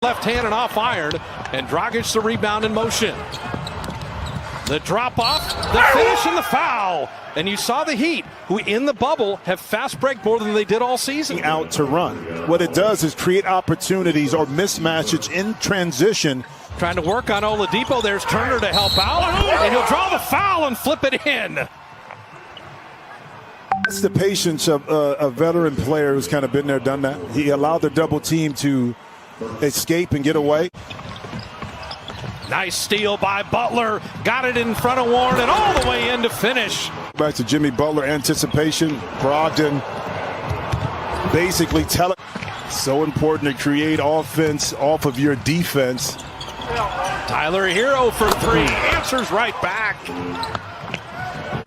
Left hand and off iron, and Dragic the rebound in motion. The drop off, the finish, and the foul. And you saw the Heat, who in the bubble have fast break more than they did all season. Out to run. What it does is create opportunities or mismatches in transition. Trying to work on Oladipo. There's Turner to help out, and he'll draw the foul and flip it in. That's the patience of a veteran player who's kind of been there, done that. He allowed the double team to escape and get away. Nice steal by Butler. Got it in front of Warren and all the way in to finish. Back to Jimmy Butler, anticipation. Brogdon basically tell it. So important to create offense off of your defense. Tyler Hero for three. Answers right back.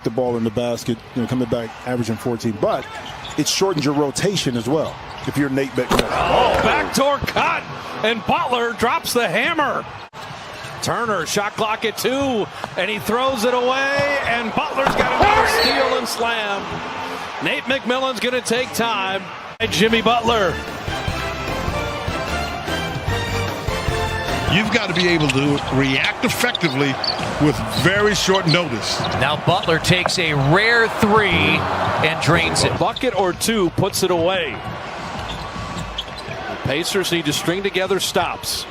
The ball in the basket, coming back, averaging 14. But it shortens your rotation as well if you're Nate McMillan. Oh, backdoor cut. And Butler drops the hammer. Turner, shot clock at 2, and he throws it away, and Butler's got another steal and slam. Nate McMillan's going to take time. Jimmy Butler. You've got to be able to react effectively with very short notice. Now Butler takes a rare 3 and drains it. A bucket or 2 puts it away. The Pacers need to string together stops.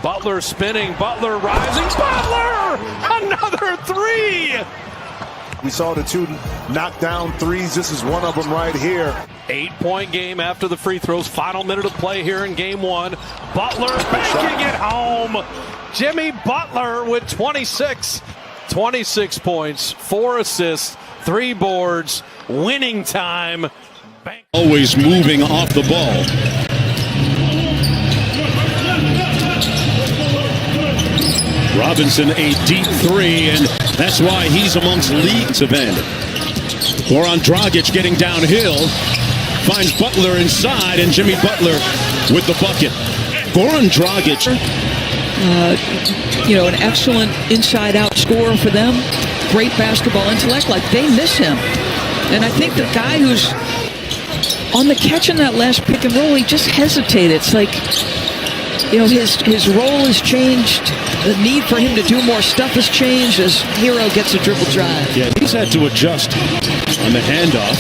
Butler spinning, Butler rising, Butler! Another 3! We saw the 2 knockdown threes. This is one of them right here. 8-point game after the free throws. Final minute of play here in game 1. Butler banking it home. Jimmy Butler with 26 points, 4 assists, 3 boards, winning time. Always moving off the ball. Robinson a deep 3, and that's why he's amongst leagues of end. Goran Dragic getting downhill, finds Butler inside, and Jimmy Butler with the bucket. Goran Dragic. An excellent inside-out scorer for them. Great basketball intellect. Like, they miss him. And I think the guy who's on the catch in that last pick and roll, he just hesitated. It's like, his role has changed. The need for him to do more stuff has changed as Hero gets a dribble drive. Yeah, he's had to adjust on the handoff.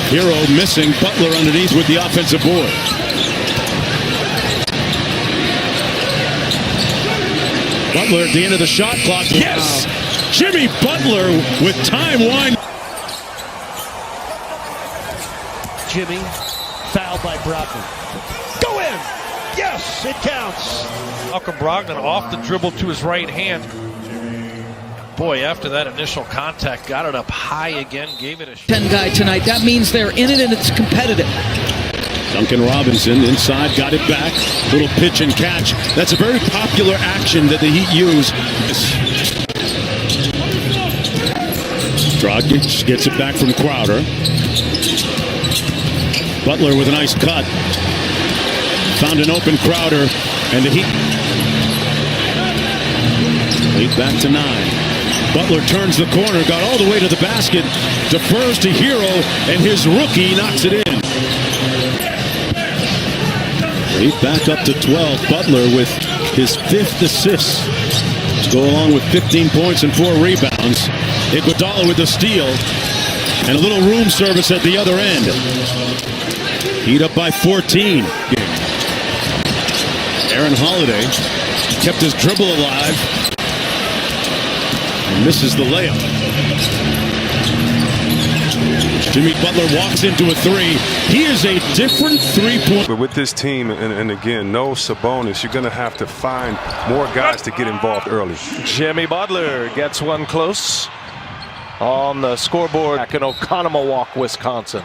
Hero missing, Butler underneath with the offensive board. Butler at the end of the shot clock. Yes! Wow. Jimmy Butler with time wine. Jimmy fouled by Brogdon. Go in! Yes, it counts. Malcolm Brogdon off the dribble to his right hand. Boy, after that initial contact, got it up high again, gave it a shot. 10 guy tonight. That means they're in it and it's competitive. Duncan Robinson inside, got it back. Little pitch and catch. That's a very popular action that the Heat use. Dragic gets it back from Crowder. Butler with a nice cut. Found an open Crowder, and the Heat lead back to 9. Butler turns the corner, got all the way to the basket, defers to Hero, and his rookie knocks it in. Lead back up to 12. Butler with his 5th assist to go along with 15 points and 4 rebounds. Iguodala with the steal, and a little room service at the other end. Heat up by 14. Aaron Holiday kept his dribble alive and misses the layup. Jimmy Butler walks into a 3. He is a different three-point. But with this team, and again, no Sabonis, you're going to have to find more guys to get involved early. Jimmy Butler gets one close on the scoreboard back in Oconomowoc, Wisconsin.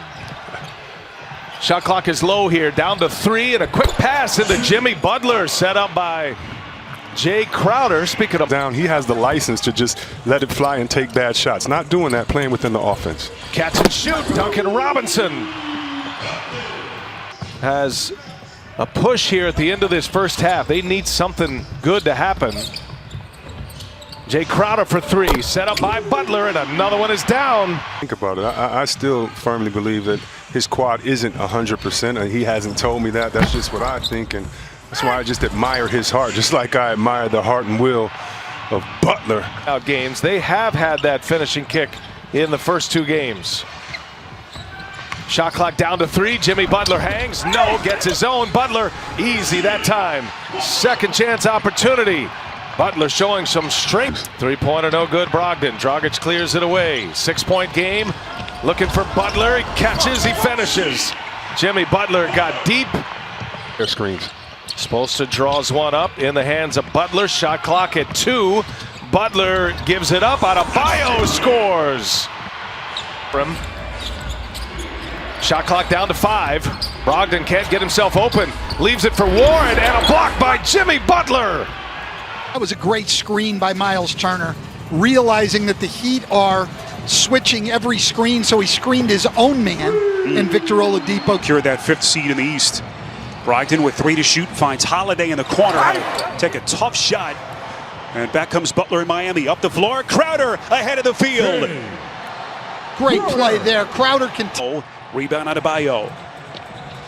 Shot clock is low here, down to 3, and a quick pass into Jimmy Butler, set up by Jay Crowder. Speaking of down, he has the license to just let it fly and take bad shots. Not doing that, playing within the offense. Catch and shoot, Duncan Robinson has a push here at the end of this first half. They need something good to happen. Jay Crowder for 3, set up by Butler, and another one is down. Think about it. I still firmly believe that his quad isn't 100%, and he hasn't told me that. That's just what I think, and that's why I just admire his heart, just like I admire the heart and will of Butler. Out games, they have had that finishing kick in the first 2 games. Shot clock down to 3. Jimmy Butler hangs. No, gets his own. Butler easy that time. Second chance opportunity. Butler showing some strength. 3-pointer no good. Brogdon. Dragic clears it away. 6-point game. Looking for Butler. He catches. He finishes. Jimmy Butler got deep. Their screens. Spoelstra draws one up in the hands of Butler. Shot clock at 2. Butler gives it up. Adebayo scores. Shot clock down to 5. Brogdon can't get himself open. Leaves it for Warren, and a block by Jimmy Butler. That was a great screen by Miles Turner, realizing that the Heat are switching every screen, so he screened his own man, and Victor Oladipo secured that 5th seed in the East. Brogdon with 3 to shoot, finds Holiday in the corner. Take a tough shot. And back comes Butler in Miami. Up the floor, Crowder ahead of the field. Great play there. Crowder can... Rebound Adebayo.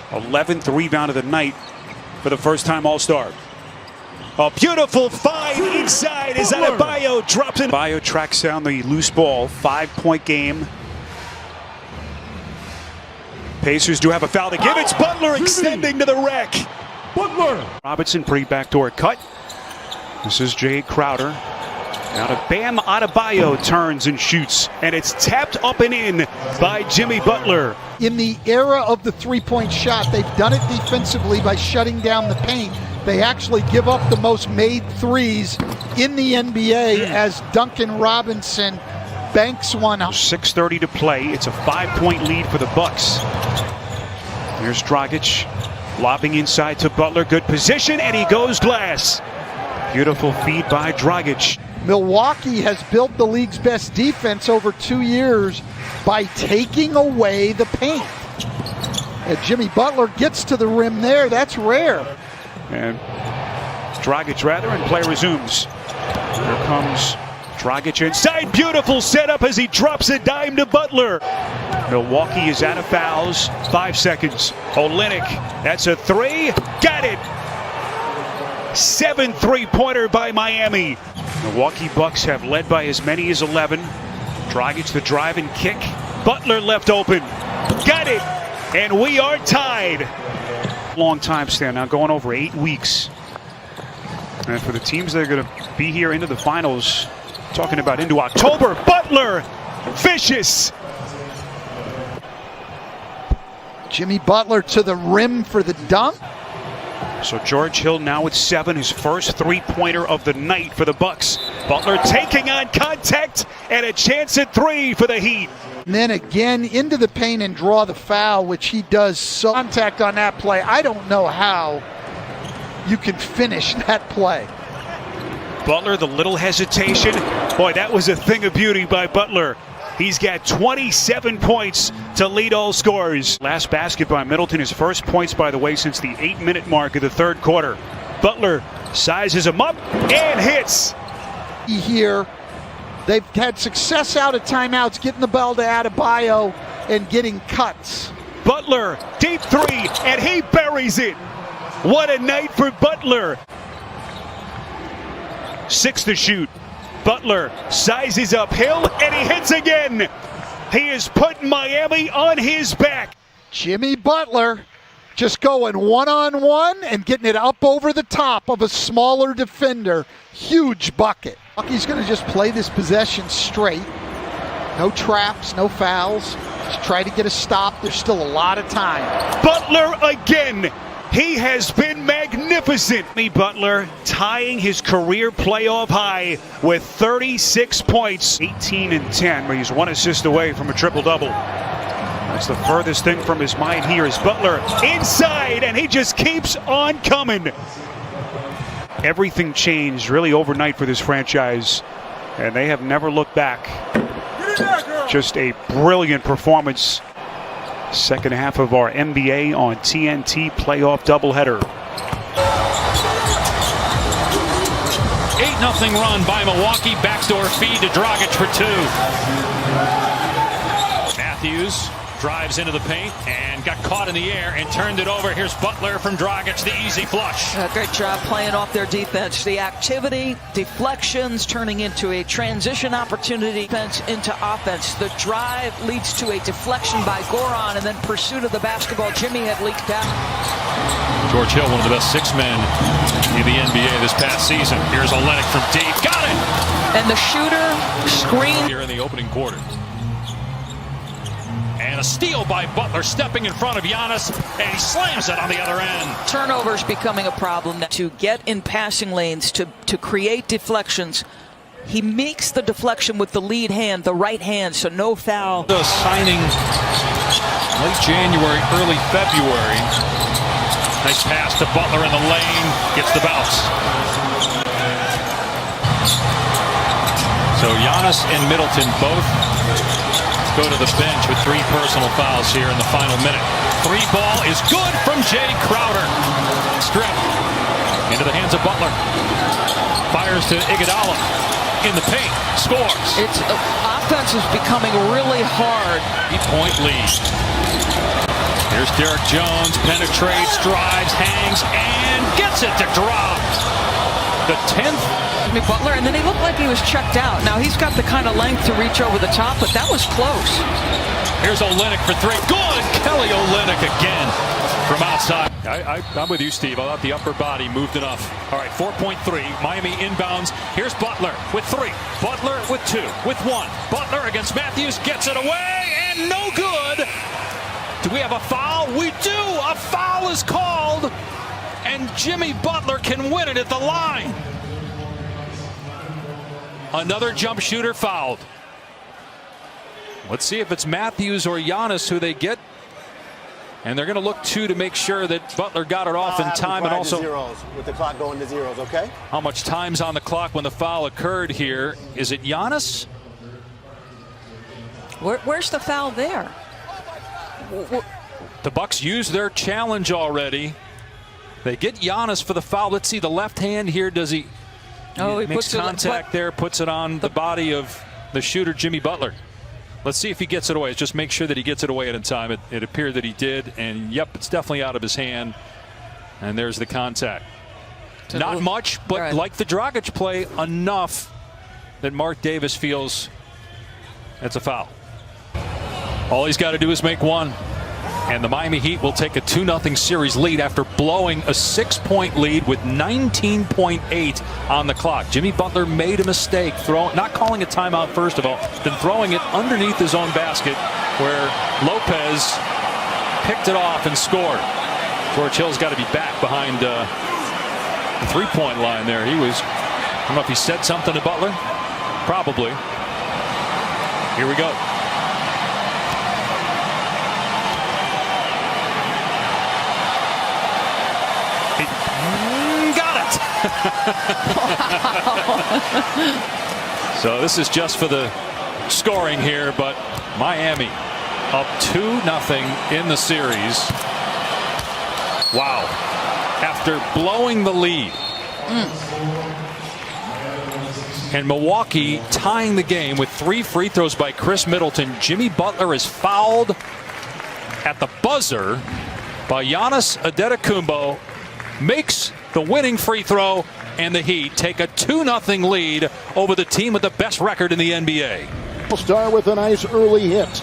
11th rebound of the night for the first time All-Star. A beautiful find inside as Adebayo drops it. Adebayo tracks down the loose ball. 5-point game. Pacers do have a foul to give. It's Butler extending to the rack. Butler. Robinson pre-backdoor cut. This is Jay Crowder. Now to Bam Adebayo turns and shoots, and it's tapped up and in by Jimmy Butler. In the era of the 3-point shot, they've done it defensively by shutting down the paint. They actually give up the most made threes in the NBA as Duncan Robinson banks one out. 6:30 to play. It's a 5-point lead for the Bucks. Here's Dragic lobbing inside to Butler. Good position, and he goes glass. Beautiful feed by Dragic. Milwaukee has built the league's best defense over 2 years by taking away the paint. And Jimmy Butler gets to the rim there. That's rare. And Dragic and play resumes. Here comes Dragic inside. Beautiful setup as he drops a dime to Butler. Milwaukee is out of fouls. 5 seconds. Olynyk, that's a 3. Got it. 7 3-pointer by Miami. Milwaukee Bucks have led by as many as 11. Dragic the drive and kick. Butler left open. Got it. And we are tied. Long time stand now, going over 8 weeks. And for the teams that are going to be here into the finals, talking about into October, Butler, vicious. Jimmy Butler to the rim for the dunk. So George Hill now with 7, his first 3-pointer of the night for the Bucks. Butler taking on contact and a chance at 3 for the Heat. And then again into the paint and draw the foul, which he does. So contact on that play. I don't know how you can finish that play. Butler, the little hesitation. Boy, that was a thing of beauty by Butler. He's got 27 points to lead all scorers. Last basket by Middleton, his first points, by the way, since the 8-minute mark of the third quarter. Butler sizes him up and hits. Here, they've had success out of timeouts, getting the ball to Adebayo and getting cuts. Butler, deep 3, and he buries it. What a night for Butler. 6 to shoot. Butler sizes up Hill, and he hits again. He is putting Miami on his back. Jimmy Butler just going one-on-one and getting it up over the top of a smaller defender. Huge bucket. He's going to just play this possession straight. No traps, no fouls. Just try to get a stop. There's still a lot of time. Butler again. He has been magnificent. Butler tying his career playoff high with 36 points. 18 and 10, but he's 1 assist away from a triple-double. That's the furthest thing from his mind here is Butler inside, and he just keeps on coming. Everything changed really overnight for this franchise, and they have never looked back. Just a brilliant performance. Second half of our NBA on TNT playoff doubleheader. 8-0 run by Milwaukee. Backdoor feed to Dragic for 2. Matthews Drives into the paint and got caught in the air and turned it over. Here's Butler from Dragic, the easy flush. Great job playing off their defense. The activity, deflections, turning into a transition opportunity, defense into offense. The drive leads to a deflection by Goran, and then pursuit of the basketball. Jimmy had leaked out. George Hill, one of the best 6 men in the NBA this past season. Here's Olynyk from deep. Got it! And the shooter screen Here in the opening quarter. And a steal by Butler, stepping in front of Giannis, and he slams it on the other end. Turnovers becoming a problem. To get in passing lanes, to create deflections. He makes the deflection with the lead hand, the right hand, so no foul. The signing late January, early February. Nice pass to Butler in the lane, gets the bounce. So Giannis and Middleton both go to the bench with 3 personal fouls here in the final minute. 3 ball is good from Jay Crowder. Strip into the hands of Butler. Fires to Iguodala in the paint. Scores. It's offense is becoming really hard. 8-point lead. Here's Derek Jones. Penetrates, drives, hangs, and gets it to drop. The 10th. Butler, and then he looked like he was checked out. Now he's got the kind of length to reach over the top, but that was close. Here's Olynyk for 3. Good! Kelly Olynyk again from outside. I'm with you, Steve. I thought the upper body moved enough. All right, 4.3. Miami inbounds. Here's Butler with 3. Butler with 2. With 1. Butler against Matthews. Gets it away, and no good. Do we have a foul? We do! A foul is called, and Jimmy Butler can win it at the line. Another jump shooter fouled. Let's see if it's Matthews or Giannis who they get. And they're going to look to make sure that Butler got it off in time, and also zeros, with the clock going to zeros, okay? How much time's on the clock when the foul occurred here? Is it Giannis? Where's the foul there? The Bucks used their challenge already. They get Giannis for the foul. Let's see the left hand here. Does he? Oh, he makes contact there, puts it on the body of the shooter, Jimmy Butler. Let's see if he gets it away. Just make sure that he gets it away in time. It appeared that he did, and yep, it's definitely out of his hand. And there's the contact. Not much, but right, like the Dragic play, enough that Mark Davis feels it's a foul. All he's got to do is make one. And the Miami Heat will take a 2-0 series lead after blowing a 6-point lead with 19.8 on the clock. Jimmy Butler made a mistake, not calling a timeout first of all, then throwing it underneath his own basket where Lopez picked it off and scored. George Hill's got to be back behind the 3-point line there. I don't know if he said something to Butler. Probably. Here we go. So this is just for the scoring here, but Miami up 2-0 in the series. Wow. After blowing the lead. And Milwaukee tying the game with 3 free throws by Chris Middleton. Jimmy Butler is fouled at the buzzer by Giannis Antetokounmpo. Makes the winning free throw, and the Heat take a 2-0 lead over the team with the best record in the NBA. We'll start with a nice early hit.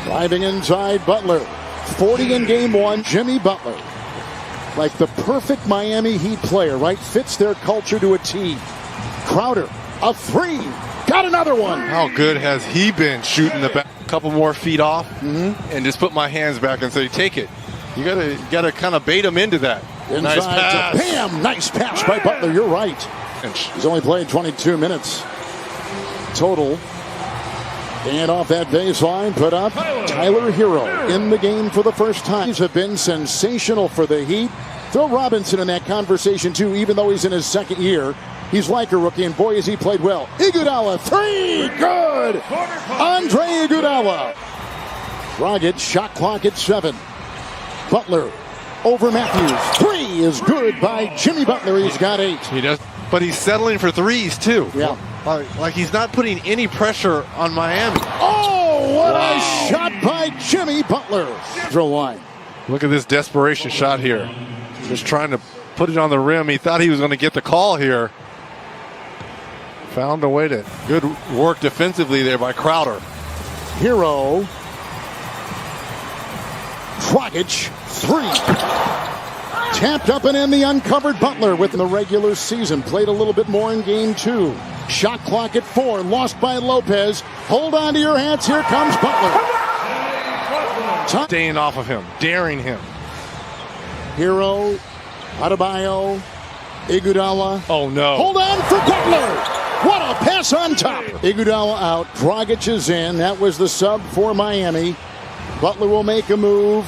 Driving inside Butler. 40 in game 1. Jimmy Butler. Like the perfect Miami Heat player, right? Fits their culture to a T. Crowder, a 3. Got another one. How good has he been shooting the back? A couple more feet off and just put my hands back and say, take it. You gotta kind of bait him into that. Inside nice pass. To Bam! Nice pass by Butler. You're right. He's only played 22 minutes total. And off that baseline, put up Tyler Hero in the game for the first time. These have been sensational for the Heat. Throw Robinson in that conversation too, even though he's in his second year. He's like a rookie, and boy, has he played well. Iguodala, 3, good! Andre Iguodala. Dragic, shot clock at 7. Butler over Matthews. 3 is good by Jimmy Butler. He's got 8. He does, but he's settling for threes too. Yeah. Like he's not putting any pressure on Miami. Oh, what a shot by Jimmy Butler. Throw line. Look at this desperation shot here. Just trying to put it on the rim. He thought he was going to get the call here. Found a way to. Good work defensively there by Crowder. Hero. Dragic, 3. Tapped up and in the uncovered Butler with the regular season. Played a little bit more in game 2. Shot clock at 4. Lost by Lopez. Hold on to your hats. Here comes Butler. Staying off of him. Daring him. Hero. Adebayo. Iguodala. Oh, no. Hold on for Butler. What a pass on top. Iguodala out. Dragic is in. That was the sub for Miami. Butler will make a move.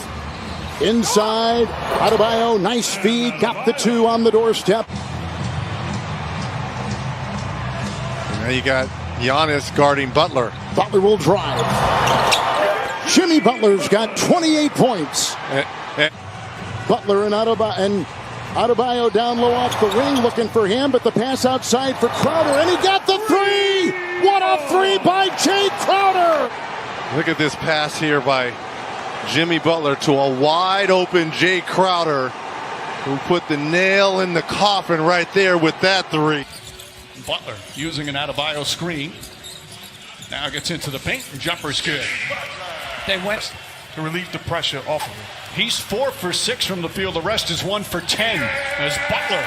Inside. Adebayo. Nice feed. Got the 2 on the doorstep. Now you got Giannis guarding Butler. Butler will drive. Jimmy Butler's got 28 points. Butler and Adebayo down low off the wing looking for him, but the pass outside for Crowder, and he got the 3! What a 3 by Jay Crowder! Look at this pass here by Jimmy Butler to a wide open Jay Crowder, who put the nail in the coffin right there with that 3. Butler using an Adebayo screen. Now gets into the paint. The jumper's good. They went to relieve the pressure off of him. He's 4 for 6 from the field. The rest is 1 for 10 as Butler.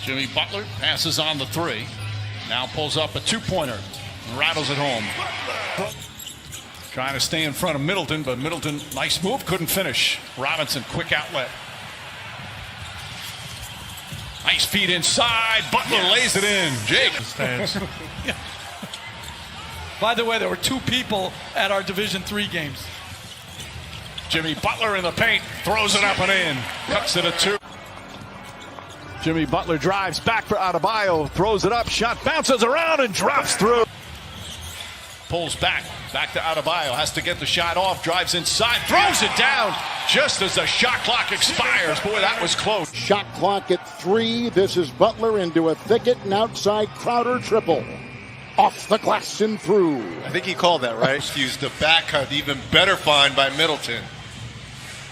Jimmy Butler passes on the 3. Now pulls up a 2-pointer. Rattles it home. Trying to stay in front of Middleton, but Middleton, nice move, couldn't finish. Robinson, quick outlet. Nice feed inside. Butler lays it in. Jake. Yeah. By the way, there were 2 people at our Division III games. Jimmy Butler in the paint, throws it up and in. Cuts it a 2. Jimmy Butler drives back for Adebayo, throws it up, shot bounces around and drops through. Pulls back to Adebayo, has to get the shot off, drives inside, throws it down just as the shot clock expires. Boy, that was close. Shot clock at 3. This is Butler into a thicket and outside Crowder triple. Off the glass and through. I think he called that, right? Used the back cut, even better find by Middleton.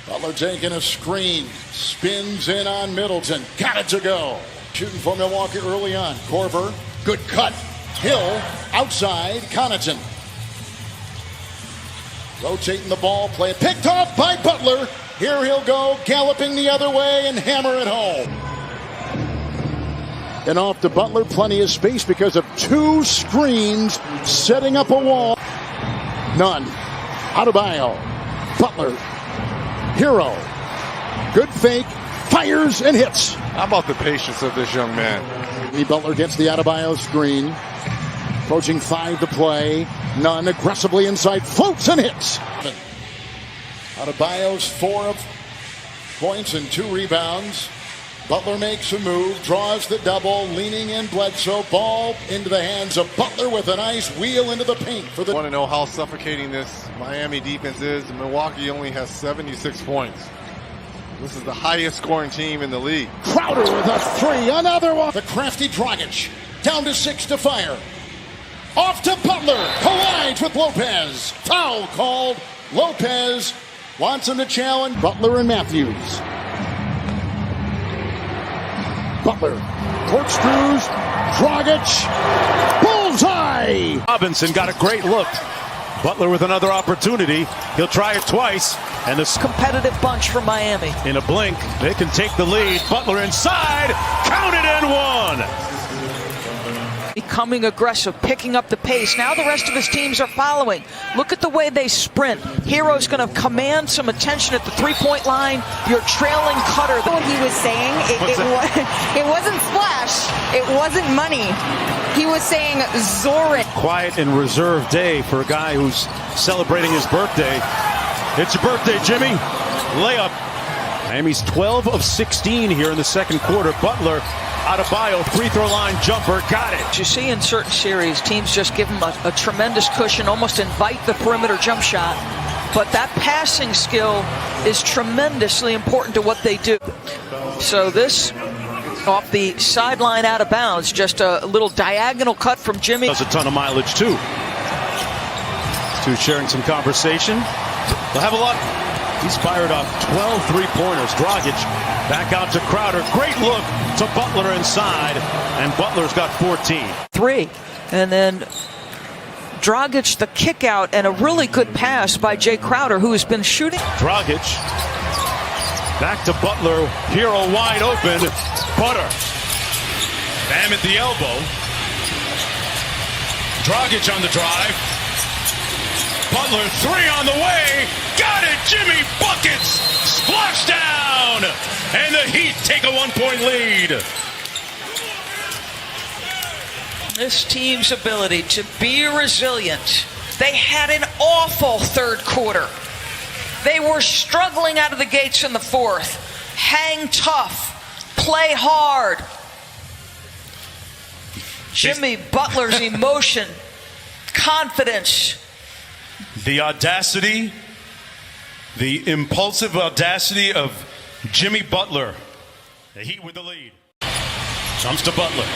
Butler taking a screen. Spins in on Middleton. Got it to go. Shooting for Milwaukee early on. Korver. Good cut. Hill. Outside. Connaughton. Rotating the ball. Play picked off by Butler. Here he'll go. Galloping the other way and hammer it home. And off to Butler. Plenty of space because of 2 screens setting up a wall. None. Adebayo. Butler. Hero. Good fake. Fires and hits. How about the patience of this young man? Butler gets the Adebayo screen. Approaching 5 to play. None. Aggressively inside. Floats and hits. Adebayo's 4 points and 2 rebounds. Butler makes a move, draws the double, leaning in Bledsoe. Ball into the hands of Butler with a nice wheel into the paint for the. I want to know how suffocating this Miami defense is. Milwaukee only has 76 points. This is the highest scoring team in the league. Crowder with a 3, another one. The crafty Dragic down to 6 to fire. Off to Butler, collides with Lopez. Foul called. Lopez wants him to challenge. Butler and Matthews. Butler, corkscrews, Dragic, bullseye! Robinson got a great look. Butler with another opportunity. He'll try it twice. And this Competitive bunch for Miami. in a blink, they can take the lead. Butler inside, counted and 1. Becoming aggressive, picking up the pace. Now the rest of his teams are following. Look at the way they sprint. Hero's going to command some attention at the 3-point line. You're trailing Cutter. What he was saying, it wasn't splash. It wasn't money. He was saying Zorin. Quiet and reserved day for a guy who's celebrating his birthday. It's your birthday, Jimmy. Layup. Miami's 12 of 16 here in the second quarter. Butler, Adebayo, free throw line jumper, got it. You see in certain series, teams just give them a tremendous cushion, almost invite the perimeter jump shot. But that passing skill is tremendously important to what they do. So this, off the sideline out of bounds, just a little diagonal cut from Jimmy. Does a ton of mileage too. two sharing some conversation. They'll have a lot. He's fired off 12 three-pointers. Dragic back out to Crowder. Great look to Butler inside, and Butler's got 14. 3. And then Dragic the kick out and a really good pass by Jay Crowder, who has been shooting. Dragic back to Butler. Hero wide open. Butter. Bam at the elbow. Dragic on the drive. Butler 3 on the way. Got it. Jimmy buckets. Splash down. And the Heat take a 1-point lead. This team's ability to be resilient. They had an awful third quarter. They were struggling out of the gates in the fourth. Hang tough. Play hard. Jimmy Butler's emotion, confidence. The audacity, the impulsive audacity of Jimmy Butler. The Heat with the lead. Comes to Butler.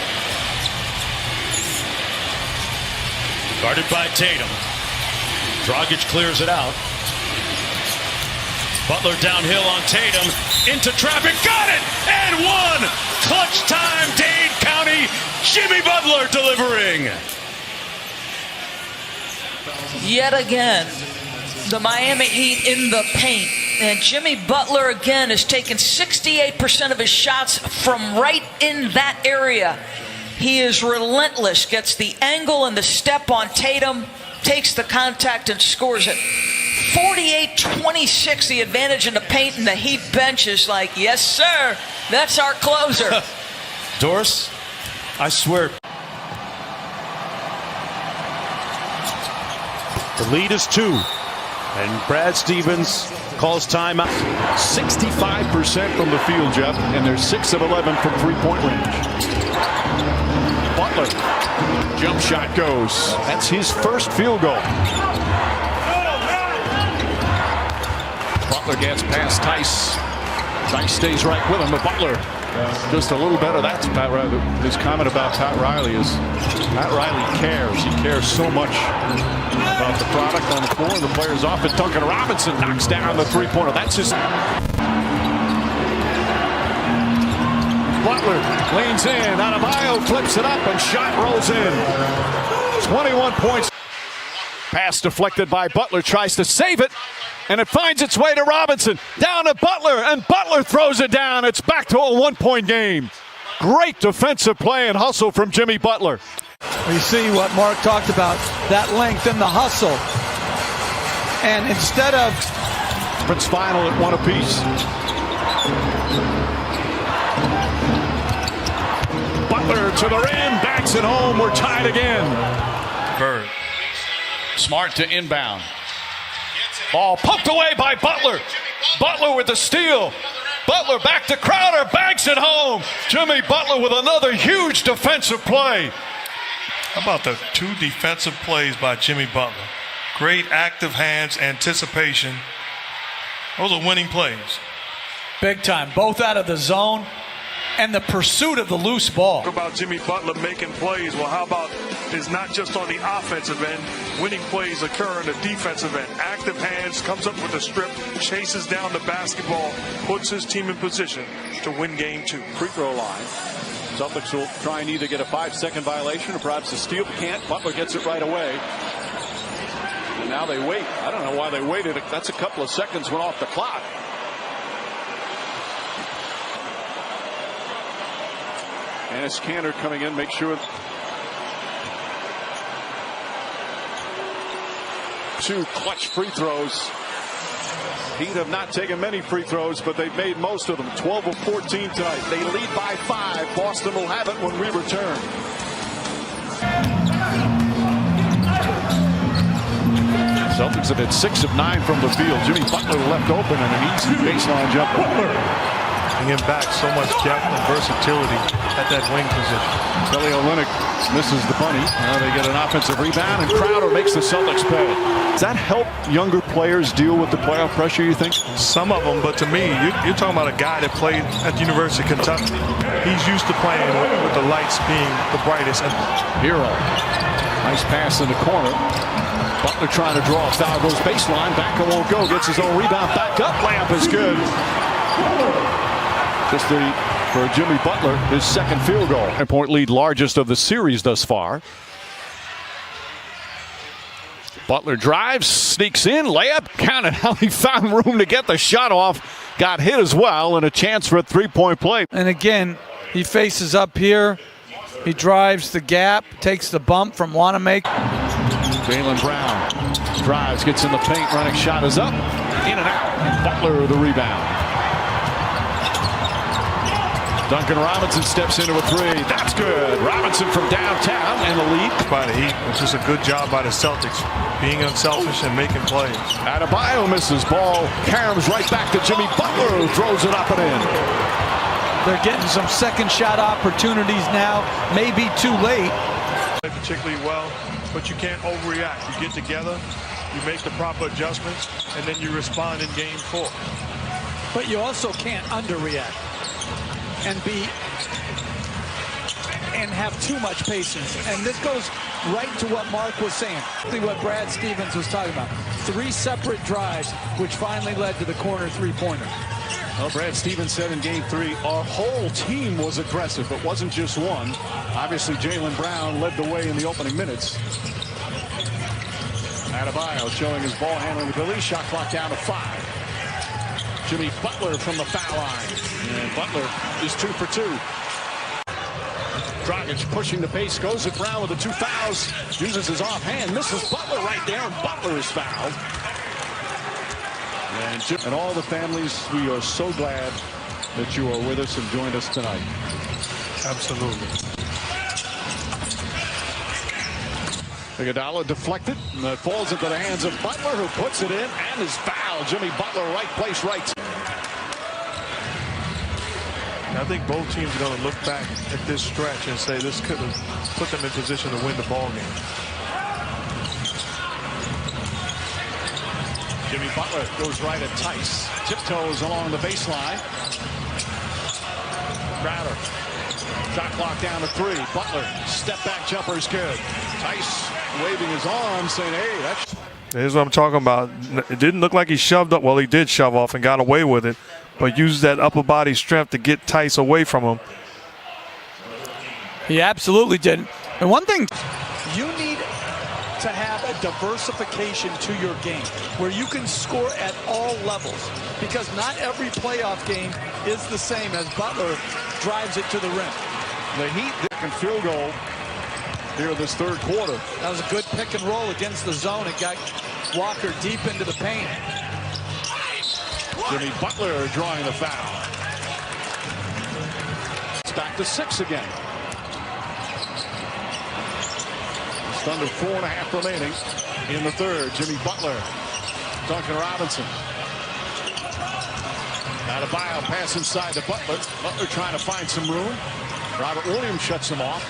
Guarded by Tatum. Dragic clears it out. Butler downhill on Tatum. Into traffic. Got it! And one! Clutch time, Dade County. Jimmy Butler delivering. Yet again, the Miami Heat in the paint. And Jimmy Butler again has taken 68% of his shots from right in that area. He is relentless, gets the angle and the step on Tatum, takes the contact and scores it. 48-26, the advantage in the paint, and the Heat bench is like, yes, sir, that's our closer. Doris, I swear. The lead is 2, and Brad Stevens calls timeout. 65% from the field, Jeff, and they're 6 of 11 from three-point range. Butler, jump shot goes. That's his first field goal. Butler gets past Tice. Tice stays right with him, but Butler just a little better. That's Pat Riley. His comment about Pat Riley is Pat Riley cares. He cares so much about the product on the floor and the players off it. Duncan Robinson knocks down the three-pointer. That's his. Butler leans in. Adebayo flips it up and shot rolls in. 21 points. Pass deflected by Butler. Tries to save it. And it finds its way to Robinson. Down to Butler. And Butler throws it down. It's back to a 1-point game. Great defensive play and hustle from Jimmy Butler. You see what Mark talked about, that length and the hustle. And instead of... Conference final at 1 apiece. Butler to the rim, backs it home. We're tied again. Bird. Smart to inbound. Ball poked away by Butler. Butler with the steal. Butler back to Crowder, banks it home. Jimmy Butler with another huge defensive play. How about the 2 defensive plays by Jimmy Butler? Great active hands, anticipation. Those are winning plays. Big time, both out of the zone and the pursuit of the loose ball. Talk about Jimmy Butler making plays. Well, how about it's not just on the offensive end. Winning plays occur on the defensive end. Active hands, comes up with a strip, chases down the basketball, puts his team in position to win game 2. Free throw line. Celtics will try and either get a 5-second violation or perhaps a steal. Can't. Butler gets it right away. And now they wait. I don't know why they waited. That's a couple of seconds went off the clock. And it's Cantor coming in, make sure. 2 clutch free throws. Heat have not taken many free throws, but they've made most of them. 12 of 14 tonight. They lead by 5. Boston will have it when we return. Celtics have hit 6 of 9 from the field. Jimmy Butler left open and an easy baseline jump. Butler. Bringing back so much depth and versatility at that wing position. Kelly Olynyk misses the bunny. Now they get an offensive rebound, and Crowder makes the Celtics pay. Does that help younger players deal with the playoff pressure, you think? Some of them, but to me, you're talking about a guy that played at the University of Kentucky. He's used to playing with the lights being the brightest. Hero. Nice pass in the corner. Butler trying to draw a foul, goes baseline, back and won't go, gets his own rebound, back up, layup is good. Just for Jimmy Butler, his second field goal. 10-point lead, largest of the series thus far. Butler drives, sneaks in, layup, counted how he found room to get the shot off. Got hit as well, and a chance for a three-point play. And again, he faces up here. He drives the gap, takes the bump from Wanamaker. Jaylen Brown drives, gets in the paint, running shot is up, in and out. Butler the rebound. Duncan Robinson steps into a three. That's good. Robinson from downtown and the lead. By the Heat, it's just a good job by the Celtics, being unselfish and making plays. Adebayo misses ball. Caroms right back to Jimmy Butler, who throws it up and in. They're getting some second shot opportunities now. Maybe too late. Particularly well, but you can't overreact. You get together, you make the proper adjustments, and then you respond in game 4. But you also can't underreact and have too much patience. And this goes right to what Mark was saying, what Brad Stevens was talking about. 3 separate drives, which finally led to the corner three-pointer. Well, Brad Stevens said in Game 3, our whole team was aggressive. It wasn't just one. Obviously, Jaylen Brown led the way in the opening minutes. Adebayo showing his ball handling ability. Shot clock down to 5. Jimmy Butler from the foul line. And Butler is 2 for 2. Dragic pushing the pace, goes at Brown with the 2 fouls. Uses his offhand, misses Butler right there, and Butler is fouled. And all the families, we are so glad that you are with us and joined us tonight. Absolutely. Iguodala deflected, and that falls into the hands of Butler, who puts it in and is fouled. Jimmy Butler, right place, right. I think both teams are going to look back at this stretch and say this could have put them in position to win the ball game. Jimmy Butler goes right at Tice. Tiptoes along the baseline. Crowder. Shot clock down to 3. Butler, step back jumper is good. Tice waving his arm, saying, hey, that's... Here's what I'm talking about. It didn't look like he shoved up. Well, he did shove off and got away with it, but used that upper body strength to get Tice away from him. He absolutely did. And one thing, you need to have a diversification to your game where you can score at all levels, because not every playoff game is the same as Butler drives it to the rim. The Heat second field goal here in this third quarter. That was a good pick and roll against the zone. It got Walker deep into the paint. Jimmy Butler drawing the foul. It's back to 6 again. Just under 4.5 remaining in the third. Jimmy Butler, Duncan Robinson. Adebayo pass inside to Butler. Butler trying to find some room. Robert Williams shuts him off.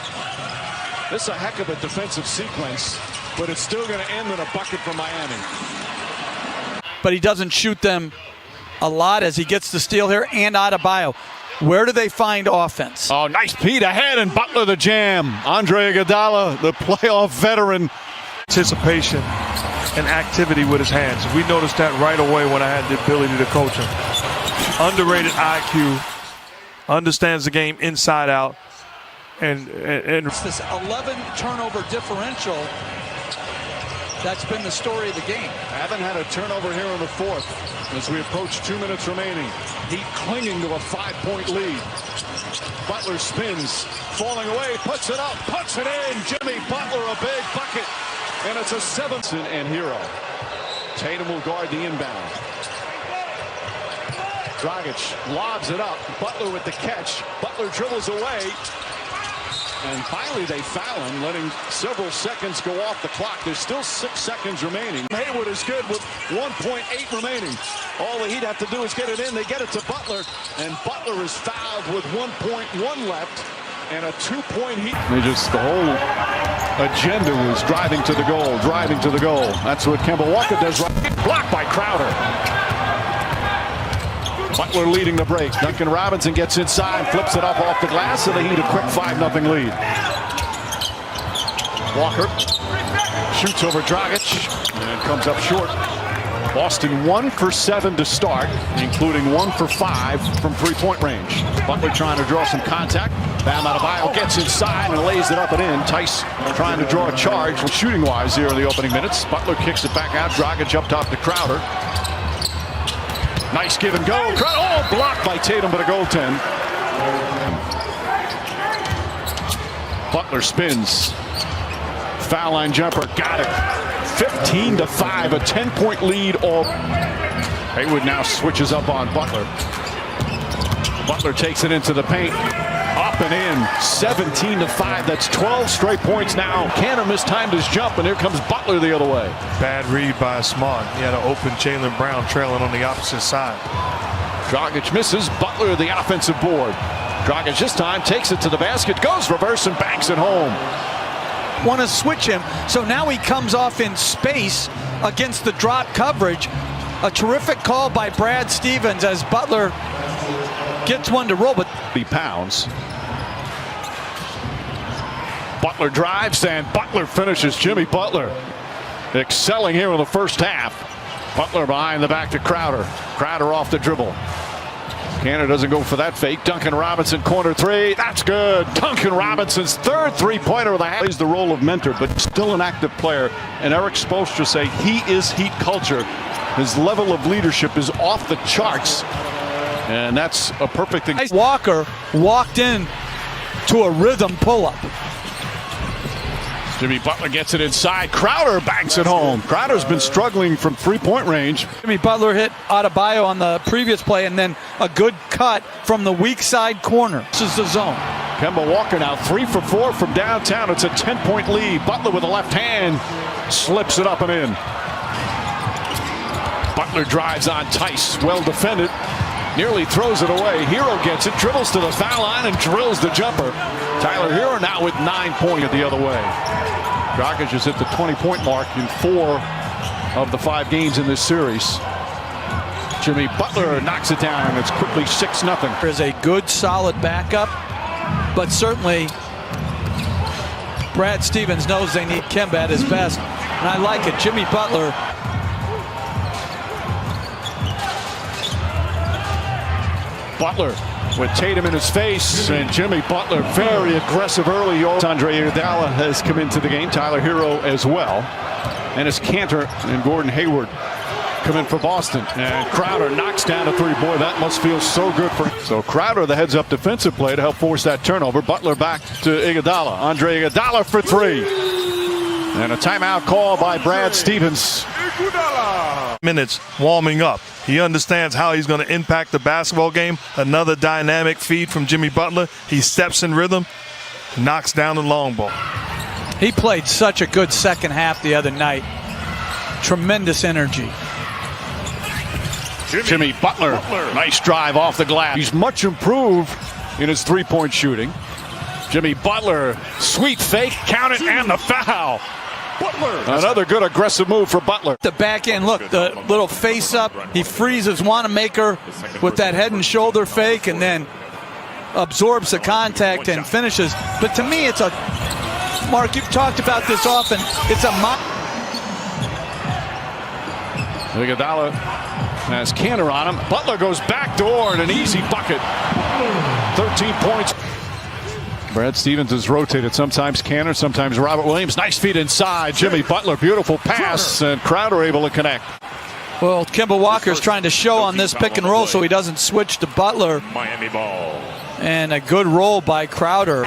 This is a heck of a defensive sequence, but it's still going to end in a bucket for Miami. But he doesn't shoot them a lot as he gets the steal here, and Adebayo. Where do they find offense? Oh, nice Pete ahead, and Butler the jam. Andre Iguodala, the playoff veteran. Anticipation and activity with his hands. We noticed that right away when I had the ability to coach him. Underrated IQ, understands the game inside out, and it's this 11 turnover differential. That's been the story of the game. Haven't had a turnover here in the fourth as we approach 2 minutes remaining. Heat clinging to a 5-point lead. Butler spins, falling away, puts it up, puts it in. Jimmy Butler, a big bucket, and it's a 7th and Hero. Tatum will guard the inbound. Dragic lobs it up. Butler with the catch. Butler dribbles away. And finally they foul him, letting several seconds go off the clock. There's still 6 seconds remaining. Hayward is good with 1.8 remaining. All the Heat have to do is get it in. They get it to Butler, and Butler is fouled with 1.1 left and a 2-point Heat. Just the whole agenda was driving to the goal, driving to the goal. That's what Kemba Walker does. Blocked by Crowder. Butler leading the break. Duncan Robinson gets inside, flips it up off the glass, and they need a quick 5-0 lead. Walker shoots over Dragic. and comes up short. Boston 1 for 7 to start, including 1 for 5 from three-point range. Butler trying to draw some contact. Bam Adebayo gets inside and lays it up and in. Tice trying to draw a charge shooting-wise here in the opening minutes. Butler kicks it back out. Dragic up top to Crowder. Nice give and go. Oh, blocked by Tatum, but a goaltend. Butler spins. Foul line jumper. Got it. 15-5, a 10-point lead. Hayward now switches up on Butler. Butler takes it into the paint. Up and in. 17-5. That's 12 straight points now. Cantor mistimed his jump, and here comes Butler the other way. Bad read by Smart. He had an open Jaylen Brown trailing on the opposite side. Dragic misses. Butler the offensive board. Dragic this time takes it to the basket, goes reverse and banks it home. Want to switch him, so now he comes off in space against the drop coverage. A terrific call by Brad Stevens as Butler gets one to roll, but he pounds. Butler drives and Butler finishes. Jimmy Butler excelling here in the first half. Butler behind the back to Crowder. Crowder off the dribble. Cantor doesn't go for that fake. Duncan Robinson, corner three. That's good. Duncan Robinson's third three-pointer of the half. Plays the role of mentor, but still an active player. And Eric Spoelstra say he is Heat culture. His level of leadership is off the charts. And that's a perfect thing. Walker walked in to a rhythm pull-up. Jimmy Butler gets it inside. Crowder banks it home. Crowder's been struggling from three-point range. Jimmy Butler hit Adebayo on the previous play, and then a good cut from the weak side corner. This is the zone. Kemba Walker now 3 for 4 from downtown. It's a 10-point lead. Butler with the left hand slips it up and in. Butler drives on Tice. Well defended. Nearly throws it away. Hero gets it, dribbles to the foul line, and drills the jumper. Tyler Hero now with 9 points the other way. Dragic is at the 20-point mark in 4 of the 5 games in this series. Jimmy Butler knocks it down, and it's quickly 6-0. There's a good, solid backup, but certainly Brad Stevens knows they need Kemba at his best, and I like it. Jimmy Butler. Butler with Tatum in his face, and Jimmy Butler very aggressive early. Andre Iguodala has come into the game. Tyler Hero as well. And it's Cantor and Gordon Hayward come in for Boston. And Crowder knocks down a three. Boy, that must feel so good for him. So Crowder, the heads-up defensive play to help force that turnover. Butler back to Iguodala. Andre Iguodala for 3. And a timeout call by Brad Stevens. Minutes warming up. He understands how he's going to impact the basketball game. Another dynamic feed from Jimmy Butler. He steps in rhythm, knocks down the long ball. He played such a good second half the other night. Tremendous energy. Jimmy Butler, nice drive off the glass. He's much improved in his three-point shooting. Jimmy Butler, sweet fake, count it, and the foul. Butler. Another good aggressive move for Butler. The back end, look, the little face up. He freezes Wanamaker with that head and shoulder fake, and then absorbs the contact and finishes. But to me, it's a, Mark, you've talked about this often. It's a Iguodala has Cantor on him. Butler goes backdoor and an easy bucket. 13 points. Brad Stevens has rotated. Sometimes Cantor, sometimes Robert Williams. Nice feed inside. Jimmy Butler, beautiful pass, and Crowder able to connect. Well, Kemba Walker's trying to show on this pick and roll so he doesn't switch to Butler. Miami ball. And a good roll by Crowder.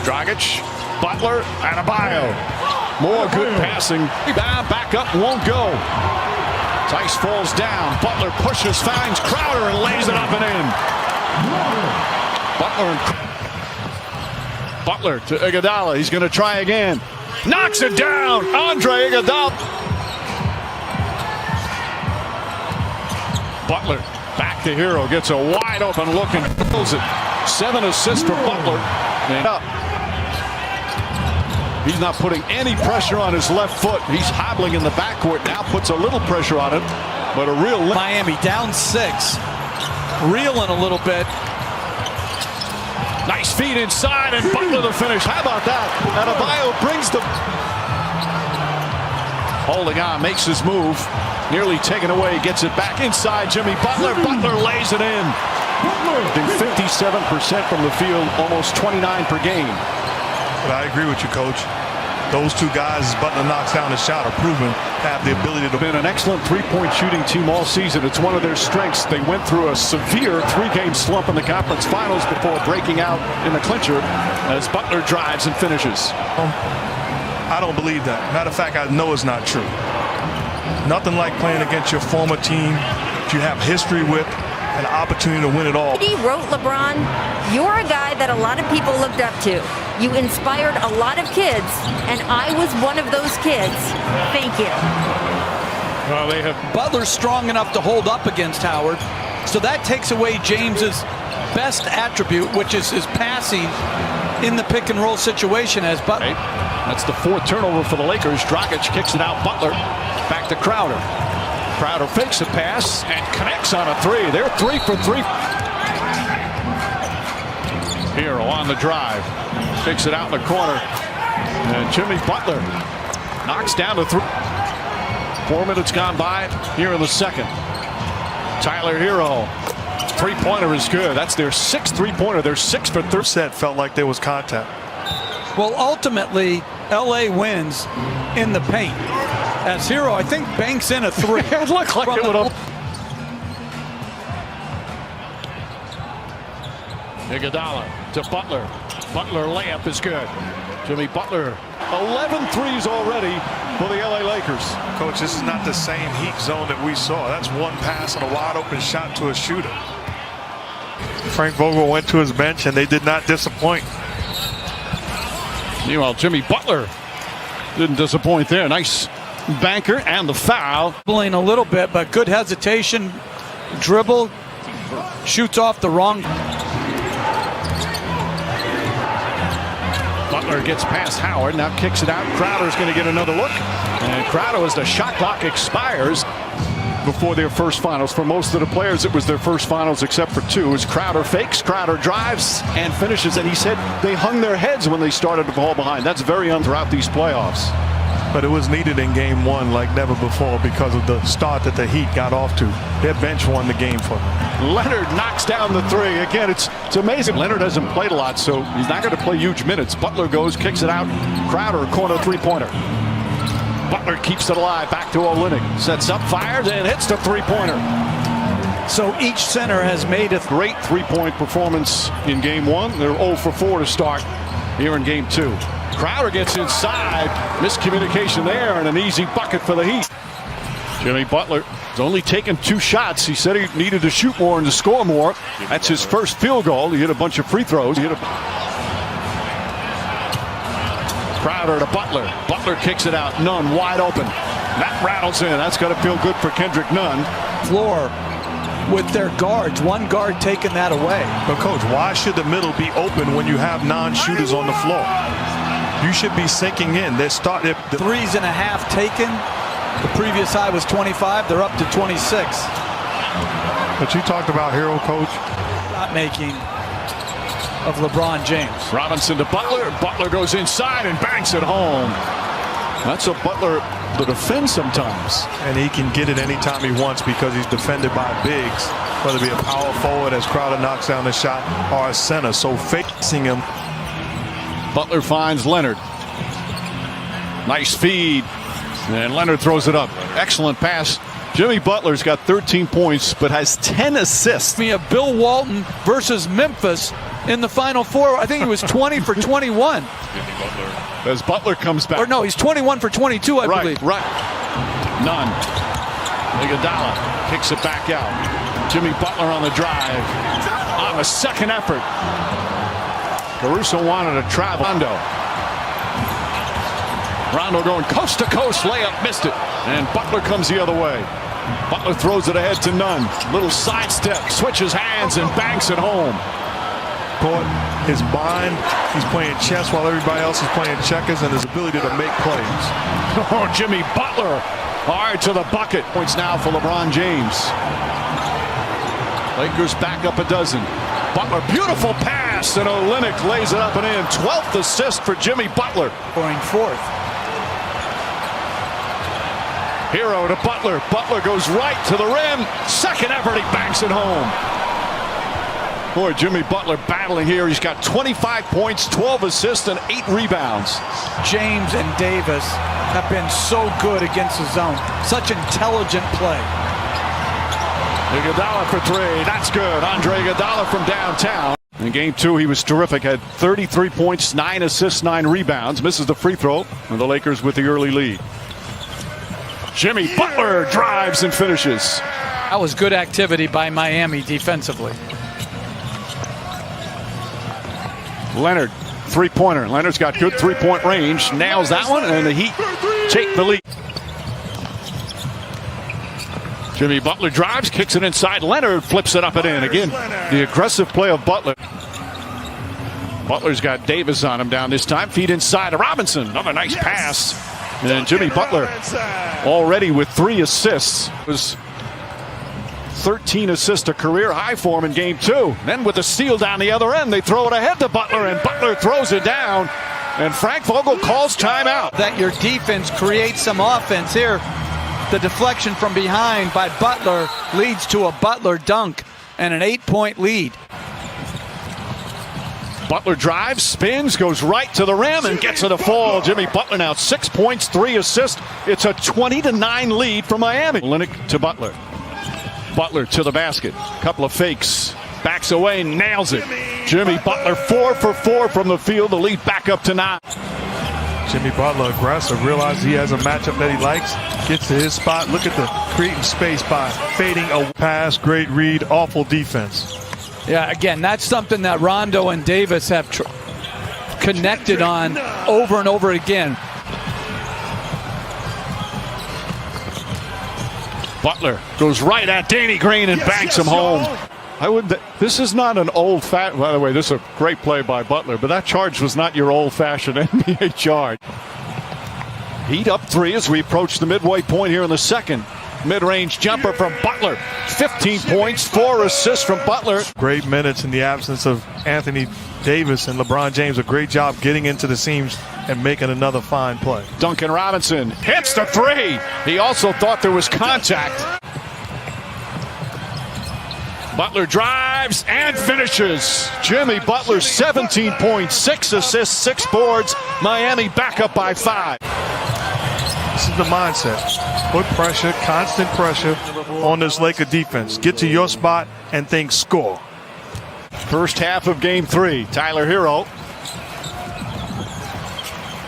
Dragic, Butler, Adebayo. More good passing. Back up, won't go. Tice falls down. Butler pushes, finds Crowder, and lays it up and in. Butler to Iguodala. He's going to try again. Knocks it down. Andre Iguodala. Butler back to Hero. Gets a wide open look and fills it. 7 assists for Butler. And up. He's not putting any pressure on his left foot. He's hobbling in the backcourt now. Puts a little pressure on him. But a real... Miami down 6. Reeling a little bit. Nice feed inside, and Butler the finish. How about that? Adebayo brings the... Holding on, makes his move. Nearly taken away, gets it back inside. Jimmy Butler. Butler lays it in. 57% from the field, almost 29 per game. But I agree with you, Coach. Those two guys, as Butler knocks down the shot, are proven to have the ability to... Been an excellent three-point shooting team all season. It's one of their strengths. They went through a severe three-game slump in the conference finals before breaking out in the clincher as Butler drives and finishes. I don't believe that. Matter of fact, I know it's not true. Nothing like playing against your former team that you have history with, an opportunity to win it all. He wrote, LeBron, you're a guy that a lot of people looked up to. You inspired a lot of kids, and I was one of those kids. Thank you. Well, they have Butler's strong enough to hold up against Howard, so that takes away James's best attribute, which is his passing in the pick and roll situation as Butler. That's the fourth turnover for the Lakers. Dragic kicks it out. Butler back to Crowder. Crowder fakes a pass and connects on a three. They're 3 for 3. Hero on the drive. Kicks it out in the corner. And Jimmy Butler knocks down the 3. 4 minutes gone by here in the second. Tyler Hero. Three-pointer is good. That's their 6th three-pointer. They're 6 for 3. Set felt like there was contact. Well, ultimately, LA wins in the paint. As Hero, I think, banks in a 3. It looked like it would have. Iguodala to Butler. Butler layup is good. Jimmy Butler, 11 threes already for the LA Lakers. Coach, this is not the same Heat zone that we saw. That's one pass and a wide open shot to a shooter. Frank Vogel went to his bench and they did not disappoint. Meanwhile, Jimmy Butler didn't disappoint there. Nice banker and the foul. A little bit, but good hesitation. Dribble, shoots off the wrong. Butler gets past Howard, now kicks it out. Crowder's going to get another look. And Crowder, as the shot clock expires before their first finals. For most of the players, it was their first finals except for 2. As Crowder fakes, Crowder drives and finishes. And he said they hung their heads when they started to fall behind. That's very throughout these playoffs. But it was needed in game 1 like never before because of the start that the Heat got off to. Their bench won the game for them. Leonard knocks down the 3. Again, it's amazing. Leonard hasn't played a lot, so he's not going to play huge minutes. Butler goes, kicks it out. Crowder, corner three-pointer. Butler keeps it alive, back to Olynyk. Sets up, fires, and hits the three-pointer. So each center has made a great three-point performance in game 1. They're 0 for 4 to start here in game 2. Crowder gets inside. Miscommunication there, and an easy bucket for the Heat. Jimmy Butler has only taken 2 shots. He said he needed to shoot more and to score more. That's his first field goal. He hit a bunch of free throws. Crowder to Butler. Butler kicks it out. Nunn wide open. That rattles in. That's got to feel good for Kendrick Nunn. Floor with their guards. One guard taking that away. But, Coach, why should the middle be open when you have non-shooters on the floor? You should be sinking in. They started 3.5 taken. The previous high was 25. They're up to 26. But you talked about Hero, Coach. Shot making of LeBron James. Robinson to Butler. Butler goes inside and banks it home. That's a Butler to defend sometimes. And he can get it anytime he wants because he's defended by bigs, whether it be a power forward as Crowder knocks down the shot or a center. So facing him. Butler finds Leonard. Nice feed. And Leonard throws it up. Excellent pass. Jimmy Butler's got 13 points, but has 10 assists. We have Bill Walton versus Memphis in the Final Four. I think he was 20 for 21. As Butler comes back. Or no, he's 21 for 22, I believe. Right. Nunn. Iguodala kicks it back out. Jimmy Butler on the drive. On a second effort. Caruso wanted to travel. Rondo going coast to coast, layup, missed it. And Butler comes the other way. Butler throws it ahead to Nunn. Little sidestep, switches hands and banks it home. Caught his mind. He's playing chess while everybody else is playing checkers, and his ability to make plays. Oh, Jimmy Butler hard to the bucket. Points now for LeBron James. Lakers back up a dozen. Butler, beautiful pass. pass, and Olynyk lays it up and in. 12th assist for Jimmy Butler. Going fourth. Hero to Butler. Butler goes right to the rim. Second effort, he banks it home. Boy, Jimmy Butler battling here. He's got 25 points, 12 assists, and 8 rebounds. James and Davis have been so good against the zone. Such intelligent play. Iguodala for three. That's good. Andre Iguodala from downtown. In game 2, he was terrific. Had 33 points, 9 assists, 9 rebounds. Misses the free throw. And the Lakers with the early lead. Jimmy Butler drives and finishes. That was good activity by Miami defensively. Leonard, three-pointer. Leonard's got good three-point range. Nails that one, and the Heat take the lead. Jimmy Butler drives, kicks it inside. Leonard flips it up and in. Again, the aggressive play of Butler. Butler's got Davis on him down this time. Feed inside to Robinson. Another nice pass. And Jimmy Butler already with 3 assists. It was 13 assists, a career high for him in game 2. Then with the steal down the other end, they throw it ahead to Butler, and Butler throws it down. And Frank Vogel calls timeout. That your defense creates some offense here. The deflection from behind by Butler leads to a Butler dunk and an 8-point lead. Butler drives, spins, goes right to the rim, and gets it to fall. Jimmy Butler now 6 points, 3 assists. It's a 20-9 lead for Miami. Olynyk to Butler. Butler to the basket. Couple of fakes. Backs away, nails it. Jimmy Butler 4 for 4 from the field. The lead back up to 9. Jimmy Butler aggressive, realizes he has a matchup that he likes, gets to his spot. Look at the creating space by fading a pass, great read, awful defense. Yeah, again, that's something that Rondo and Davis have connected on over and over again. Butler goes right at Danny Green and banks him home. This is not an old-fashioned, by the way, this is a great play by Butler, but that charge was not your old-fashioned NBA charge. Heat up 3 as we approach the midway point here in the second. Mid-range jumper from Butler. 15 points, 4 assists from Butler. Great minutes in the absence of Anthony Davis, and LeBron James a great job getting into the seams and making another fine play. Duncan Robinson hits the 3. He also thought there was contact. Butler drives and finishes. Jimmy Butler 17 points, 6 assists, 6 boards. Miami back up by 5. This is the mindset. Put pressure, constant pressure on this Laker defense. Get to your spot and think score. First half of game 3. Tyler Hero.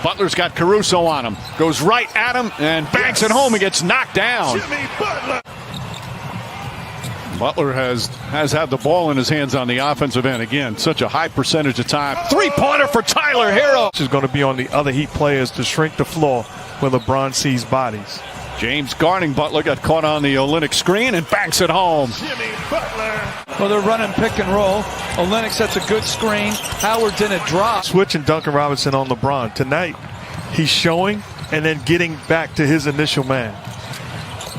Butler's got Caruso on him. Goes right at him and banks it home and gets knocked down. Jimmy Butler. Butler has had the ball in his hands on the offensive end. Again, such a high percentage of time. 3-pointer for Tyler Hero. This is going to be on the other Heat players to shrink the floor where LeBron sees bodies. James guarding Butler got caught on the Olynyk screen and banks it home. Jimmy Butler. Well, they're running pick and roll. Olynyk sets a good screen. Howard's in a drop. Switching Duncan Robinson on LeBron. Tonight, he's showing and then getting back to his initial man.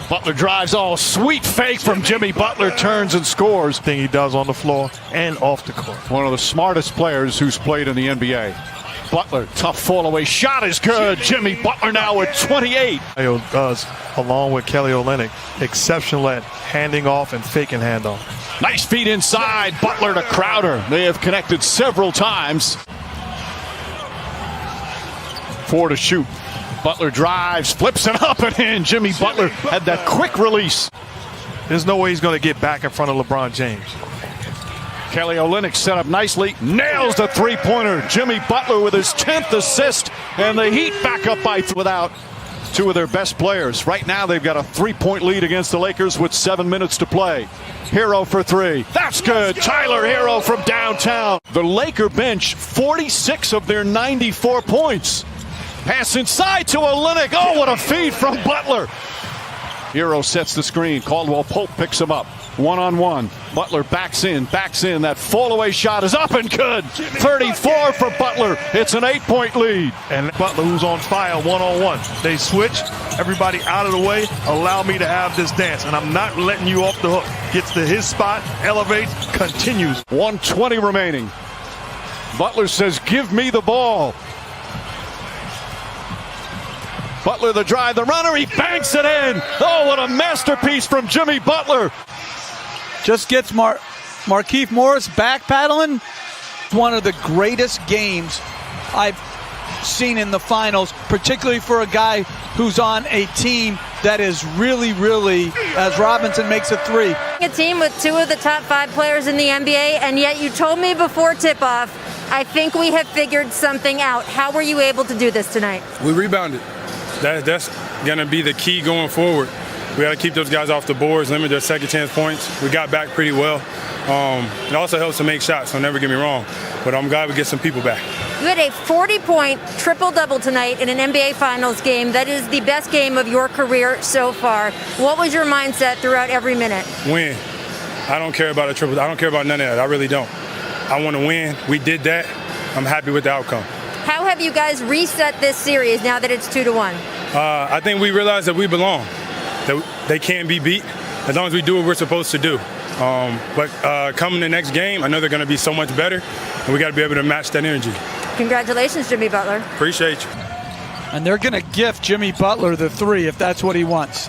Butler drives, all sweet fake from Jimmy Butler, turns and scores. Thing he does on the floor and off the court. One of the smartest players who's played in the NBA. Butler, tough fall away shot is good. Jimmy Butler now with 28. Does, along with Kelly Olynyk, exceptional at handing off and faking handoff. Nice feed inside. Butler to Crowder. They have connected several times. 4 to shoot. Butler drives, flips it up and in. Jimmy Butler had that quick release. There's no way he's going to get back in front of LeBron James. Kelly Olynyk set up nicely, nails the 3-pointer. Jimmy Butler with his 10th assist, and the Heat back up by without 2 of their best players. Right now they've got a 3-point lead against the Lakers with 7 minutes to play. Hero for 3. That's good. Tyler Hero from downtown. The Laker bench, 46 of their 94 points. Pass inside to Olynyk. Oh, what a feed from Butler. Hero sets the screen. Caldwell Pope picks him up. 1-on-1. Butler backs in. That fall-away shot is up and good. 34 for Butler. It's an 8-point lead. And Butler, who's on fire, 1-on-1. They switch. Everybody out of the way. Allow me to have this dance. And I'm not letting you off the hook. Gets to his spot, elevates, continues. 1:20 remaining. Butler says, give me the ball. Butler the drive, the runner, he banks it in. Oh, what a masterpiece from Jimmy Butler. Just gets Markieff Morris back paddling. One of the greatest games I've seen in the finals, particularly for a guy who's on a team that is really, as Robinson makes a three. A team with two of the top 5 players in the NBA, and yet you told me before tip-off, I think we have figured something out. How were you able to do this tonight? We rebounded. That's going to be the key going forward. We got to keep those guys off the boards, limit their second chance points. We got back pretty well. It also helps to make shots, so never get me wrong. But I'm glad we get some people back. You had a 40-point triple-double tonight in an NBA Finals game. That is the best game of your career so far. What was your mindset throughout every minute? Win. I don't care about a triple. I don't care about none of that. I really don't. I want to win. We did that. I'm happy with the outcome. How have you guys reset this series now that it's 2-1? I think we realized that we belong. That they can't be beat as long as we do what we're supposed to do. But coming the next game, I know they're going to be so much better, and we got to be able to match that energy. Congratulations, Jimmy Butler. Appreciate you. And they're going to gift Jimmy Butler the 3 if that's what he wants.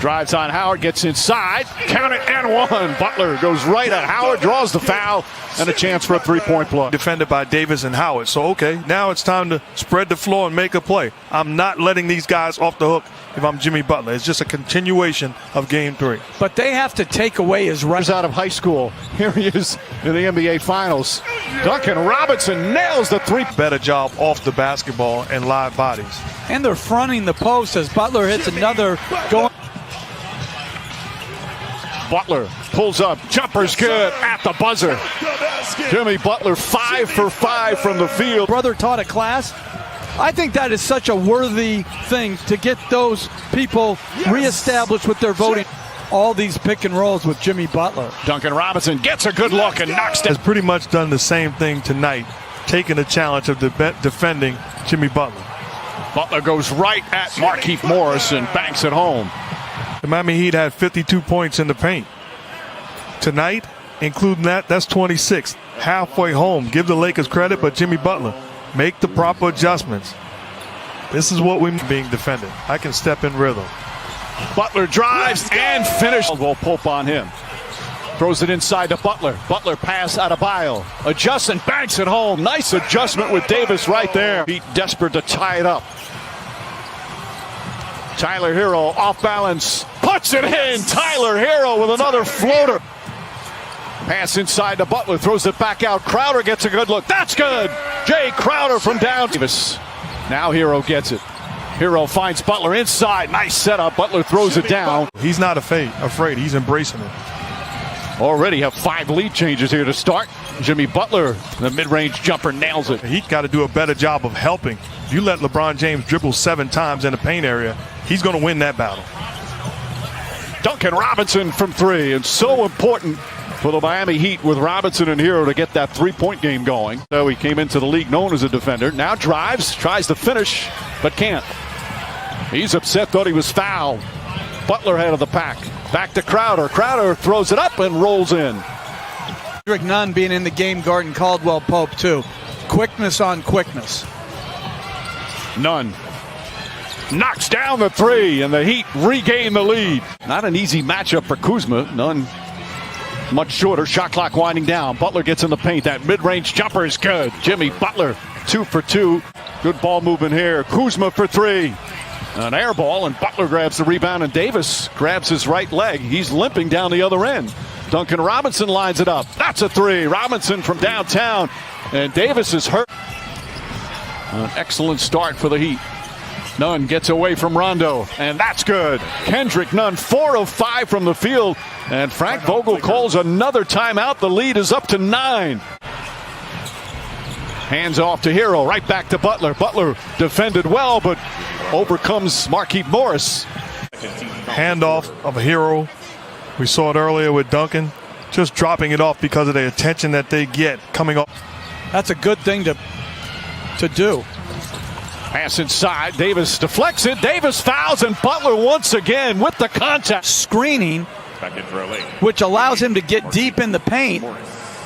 Drives on Howard, gets inside, count it, and one. Butler goes right at Howard, draws the foul, and a chance for a three-point play. Defended by Davis and Howard. So, okay, now it's time to spread the floor and make a play. I'm not letting these guys off the hook if I'm Jimmy Butler. It's just a continuation of Game 3. But they have to take away his runs out of high school. Here he is in the NBA Finals. Duncan Robinson nails the 3. Better job off the basketball and live bodies. And they're fronting the post as Butler hits another going. Butler pulls up, jumper's good at the buzzer. Jimmy Butler 5 for 5 from the field. Brother taught a class. I think that is such a worthy thing to get those people reestablished with their voting. All these pick and rolls with Jimmy Butler. Duncan Robinson gets a good look and knocks down. Has pretty much done the same thing tonight, taking the challenge of defending Jimmy Butler. Butler goes right at Markieff Morris and banks it home. The Miami Heat had 52 points in the paint. Tonight, including that's 26. Halfway home. Give the Lakers credit, but Jimmy Butler, make the proper adjustments. This is what we're being defended. I can step in rhythm. Butler drives and finishes. Will Pope on him. Throws it inside to Butler. Butler pass out of Adebayo. Adjusts and banks it home. Nice adjustment with Davis right there. Heat desperate to tie it up. Tyler Hero off balance. Puts it in. Tyler Hero with another floater. Pass inside to Butler. Throws it back out. Crowder gets a good look. That's good. Jay Crowder from down. Davis. Now Hero gets it. Hero finds Butler inside. Nice setup. Butler throws it down. He's not afraid. He's embracing it. Already have 5 lead changes here to start. Jimmy Butler, the mid-range jumper, nails it. He's got to do a better job of helping. If you let LeBron James dribble 7 times in the paint area, he's going to win that battle. Duncan Robinson from 3, and so important for the Miami Heat with Robinson and Hero to get that 3-point game going. So he came into the league known as a defender. Now drives, tries to finish, but can't. He's upset, thought he was fouled. Butler head of the pack. Back to Crowder. Crowder throws it up and rolls in. Kendrick Nunn being in the game guarding Caldwell Pope too. Quickness on quickness. Nunn knocks down the 3, and the Heat regain the lead. Not an easy matchup for Kuzma. Nunn much shorter. Shot clock winding down. Butler gets in the paint. That mid-range jumper is good. Jimmy Butler 2 for 2. Good ball movement here. Kuzma for 3. An air ball, and Butler grabs the rebound, and Davis grabs his right leg. He's limping down the other end. Duncan Robinson lines it up. That's a 3. Robinson from downtown, and Davis is hurt. An excellent start for the Heat. Nunn gets away from Rondo, and that's good. Kendrick Nunn 4 of 5 from the field, and Frank Vogel calls another timeout. The lead is up to 9. Hands off to Hero, right back to Butler. Butler defended well, but overcomes Markieff Morris. Handoff of a Hero. We saw it earlier with Duncan. Just dropping it off because of the attention that they get coming off. That's a good thing to do. Pass inside. Davis deflects it. Davis fouls, and Butler once again with the contact. Screening, which allows him to get deep in the paint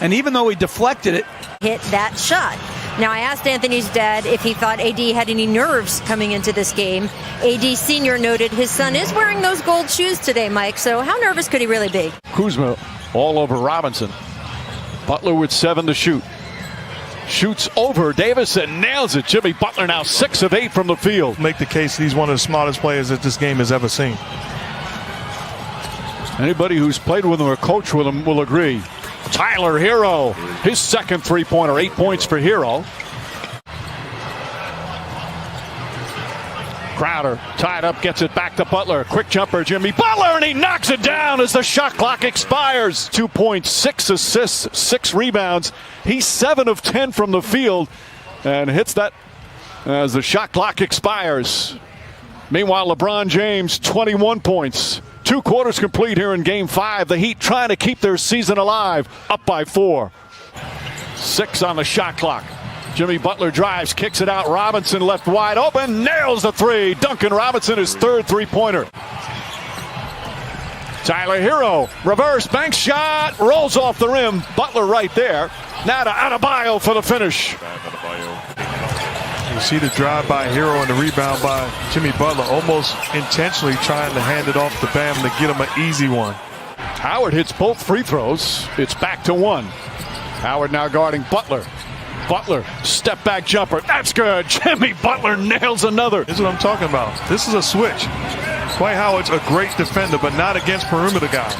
And even though he deflected it, hit that shot. Now, I asked Anthony's dad if he thought AD had any nerves coming into this game. AD Sr. noted his son is wearing those gold shoes today, Mike, so how nervous could he really be? Kuzma all over Robinson. Butler with 7 to shoot. Shoots over Davis and nails it. Jimmy Butler now 6 of 8 from the field. Make the case he's one of the smartest players that this game has ever seen. Anybody who's played with him or coached with him will agree. Tyler Hero, his second three-pointer, 8 points for Hero. Crowder tied up, gets it back to Butler. Quick jumper, Jimmy Butler, and he knocks it down as the shot clock expires. 2 points, 6 assists, 6 rebounds. He's 7 of 10 from the field and hits that as the shot clock expires. Meanwhile, LeBron James, 21 points. 2 quarters complete here in Game 5. The Heat trying to keep their season alive, up by 4. 6 on the shot clock. Jimmy Butler drives, kicks it out. Robinson left wide open, nails the 3. Duncan Robinson, his third three-pointer. Tyler Hero, reverse bank shot, rolls off the rim. Butler right there. Now to Adebayo for the finish. You see the drive by Hero and the rebound by Jimmy Butler, almost intentionally trying to hand it off to Bam to get him an easy one. Howard hits both free throws. It's back to 1. Howard now guarding Butler. Butler, step back jumper. That's good. Jimmy Butler nails another. This is what I'm talking about. This is a switch. Dwight Howard's a great defender, but not against perimeter guys.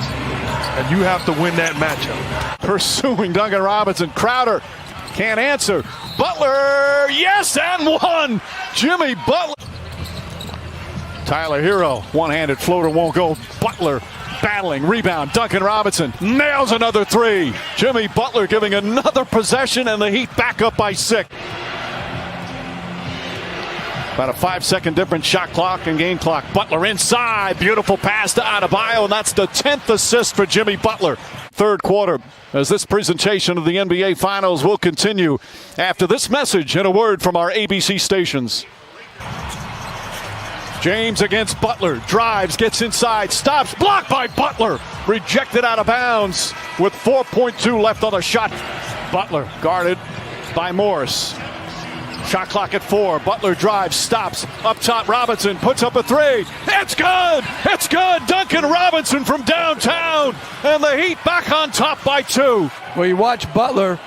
And you have to win that matchup. Pursuing Duncan Robinson. Crowder can't answer. Butler, yes, and 1. Jimmy Butler. Tyler Hero, one-handed floater won't go. Butler battling, rebound. Duncan Robinson nails another 3. Jimmy Butler giving another possession, and the Heat back up by 6. About a 5-second difference, shot clock and game clock. Butler inside, beautiful pass to Adebayo, and that's the 10th assist for Jimmy Butler. Third quarter, as this presentation of the NBA Finals will continue after this message and a word from our ABC stations. James against Butler, drives, gets inside, stops, blocked by Butler, rejected out of bounds with 4.2 left on the shot. Butler guarded by Morris. Shot clock at 4. Butler drives, stops, up top. Robinson puts up a 3. It's good! It's good! Duncan Robinson from downtown, and the Heat back on top by 2. Well, you watch Butler,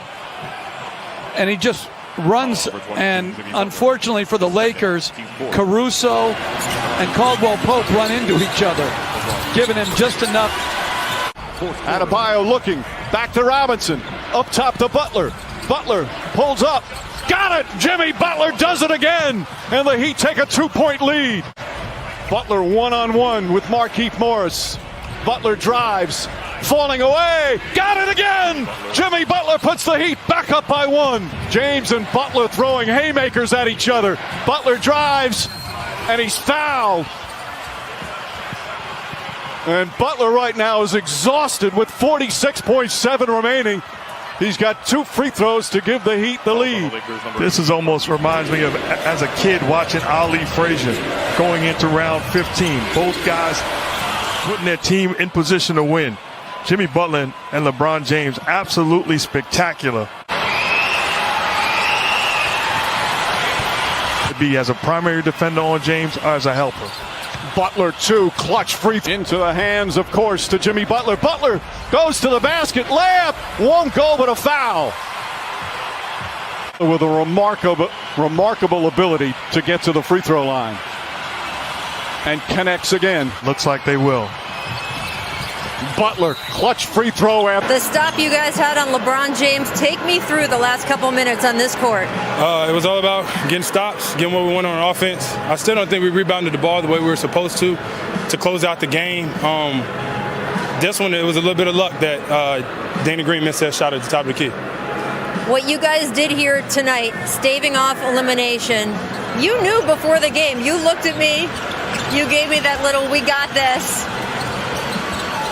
and he just runs, and unfortunately for the Lakers, Caruso and Caldwell Pope run into each other, giving him just enough. Adebayo looking, back to Robinson, up top to Butler. Butler pulls up, got it! Jimmy Butler does it again, and the Heat take a 2-point lead. Butler one-on-one with Markieff Morris. Butler drives, falling away, got it again! Jimmy Butler puts the Heat back up by 1. James and Butler throwing haymakers at each other. Butler drives, and he's fouled. And Butler right now is exhausted with 46.7 remaining. He's got 2 free throws to give the Heat the lead. This is almost reminds me of as a kid watching Ali Frazier going into round 15. Both guys putting their team in position to win. Jimmy Butler and LeBron James, absolutely spectacular. To be as a primary defender on James or as a helper. Butler 2, clutch free into the hands, of course, to Jimmy Butler. Butler goes to the basket, layup, won't go, but a foul. With a remarkable ability to get to the free throw line. And connects again. Looks like they will. Butler, clutch free throw. The stop you guys had on LeBron James, take me through the last couple minutes on this court. It was all about getting stops, getting what we want on offense. I still don't think we rebounded the ball the way we were supposed to close out the game. This one, it was a little bit of luck that Danny Green missed that shot at the top of the key. What you guys did here tonight, staving off elimination, you knew before the game. You looked at me, you gave me that little, we got this.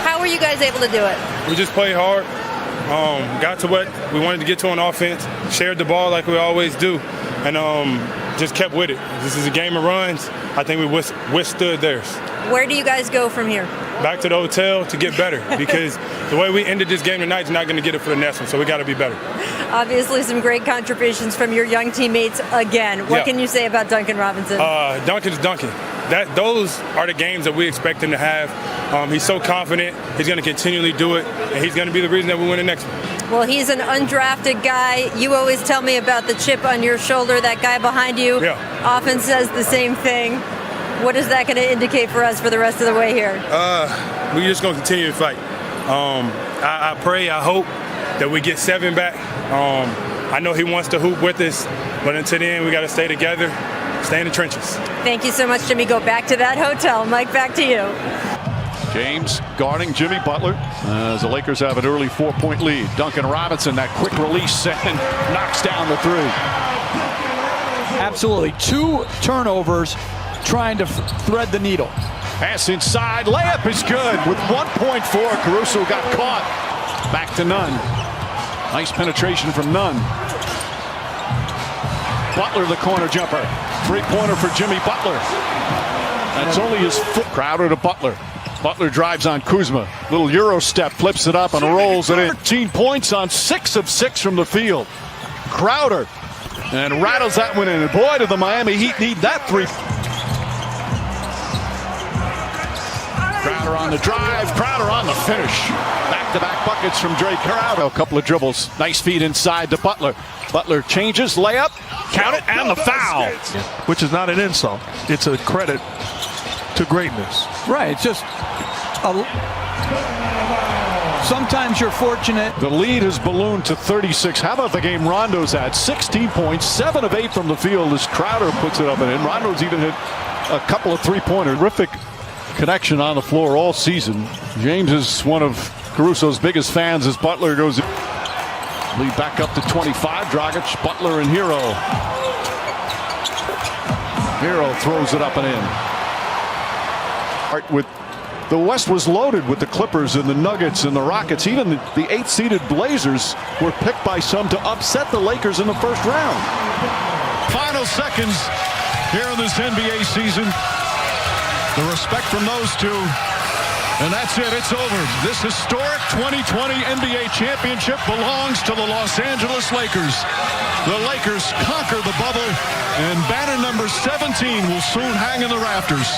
How were you guys able to do it? We just played hard, got to what we wanted to get to on offense, shared the ball like we always do, and just kept with it. This is a game of runs. I think we withstood theirs. Where do you guys go from here? Back to the hotel to get better, because the way we ended this game tonight is not going to get it for the next one, so we got to be better. Obviously, some great contributions from your young teammates again. What can you say about Duncan Robinson? Duncan's Duncan. Those are the games that we expect him to have. He's so confident. He's going to continually do it, and he's going to be the reason that we win the next one. Well, he's an undrafted guy. You always tell me about the chip on your shoulder. That guy behind you often says the same thing. What is that going to indicate for us for the rest of the way here? We're just going to continue to fight. I pray, I hope that we get 7 back. I know he wants to hoop with us, but until then, we got to stay together, stay in the trenches. Thank you so much, Jimmy. Go back to that hotel. Mike, back to you. James guarding Jimmy Butler as the Lakers have an early 4-point lead. Duncan Robinson, that quick release and knocks down the 3. Absolutely. 2 turnovers trying to thread the needle. Pass inside. Layup is good with 1.4. Caruso got caught. Back to Nunn. Nice penetration from Nunn. Butler, the corner jumper. 3-pointer for Jimmy Butler. That's only his foot. Crowder to Butler. Butler drives on Kuzma. Little Euro step, flips it up and rolls it in. 13 points on 6 of 6 from the field. Crowder. And rattles that one in. And boy, did the Miami Heat need that 3. Crowder on the drive. Crowder on the finish. Back-to-back buckets from Drake Crowder. A couple of dribbles. Nice feed inside to Butler. Butler changes, layup, count it, and the foul. Which is not an insult. It's a credit to greatness. Right. It's just sometimes you're fortunate. The lead has ballooned to 36. How about the game Rondo's had? 16 points, 7 of 8 from the field as Crowder puts it up and in. Rondo's even hit a couple of 3-pointers. Terrific connection on the floor all season. James is one of Caruso's biggest fans as Butler goes in. Lead back up to 25. Dragic, Butler, and Hero. Hero throws it up and in. With the West was loaded with the Clippers and the Nuggets and the Rockets. Even the 8th-seeded Blazers were picked by some to upset the Lakers in the first round. Final seconds here in this NBA season. The respect from those two. And that's it. It's over. This historic 2020 NBA championship belongs to the Los Angeles Lakers. The Lakers conquer the bubble, and banner number 17 will soon hang in the rafters.